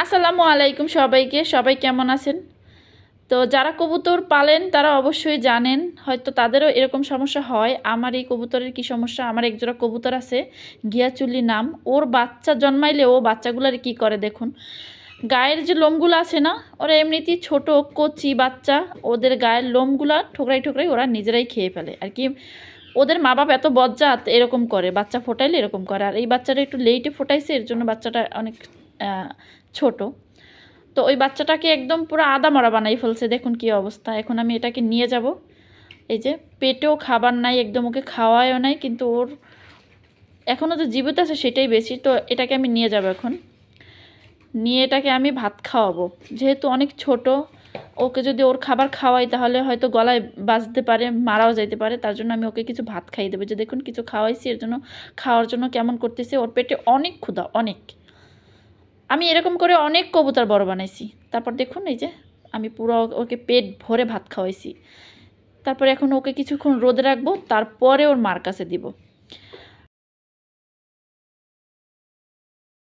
আসসালামু আলাইকুম সবাইকে। সবাই কেমন আছেন? তো যারা কবুতর পালেন তারা অবশ্যই জানেন, হয়তো তাদেরও এরকম সমস্যা হয়। আমার এই কবুতরের কি সমস্যা, আমার একজোড়া কবুতর আছে, ঘিয়াচুল্লি নাম। ওর বাচ্চা জন্মাইলে ও বাচ্চাগুলার কি করে দেখুন, গায়ের যে লোমগুলো আছে না, ওরা এমনিতেই ছোট কচি বাচ্চা, ওদের গায়ের লোমগুলা ঠোকরাই ঠোকরাই ওরা নিজেরাই খেয়ে ফেলে আর কি। ওদের মা বাপ এত বজ্জাত, এরকম করে, বাচ্চা ফোটাইলে এরকম করে। আর এই বাচ্চাটা একটু লেটে ফোটাইছে, এর জন্য বাচ্চাটা অনেক ছোট। তো ওই বাচ্চাটাকে একদম পুরো আদা মরা বানাই ফেলছে, দেখুন কি অবস্থা। এখন আমি এটাকে নিয়ে যাব, এই যে পেটেও খাবার নাই, একদম ওকে খাওয়ায়ও নাই, কিন্তু ওর এখনও যে জীবিত আছে সেটাই বেশি। তো এটাকে আমি নিয়ে যাব, এখন নিয়ে এটাকে আমি ভাত খাওয়াবো, যেহেতু অনেক ছোট। ওকে যদি ওর খাবার খাওয়াই তাহলে হয়তো গলায় বাজতে পারে, মারাও যাইতে পারে। তার জন্য আমি ওকে কিছু ভাত খাইয়ে দেবো। যে দেখুন কিছু খাওয়াইছি, এর জন্য খাওয়ার জন্য কেমন করতেছে। ওর পেটে অনেক ক্ষুধা, অনেক। আমি এরকম করে অনেক কবুতর বড় বানাইছি। তারপর দেখুন এই যে আমি পুরো ওকে পেট ভরে ভাত খাওয়াইছি। তারপরে এখন ওকে কিছুক্ষণ রোদে রাখবো, তারপরে ওর মার কাছে দিব।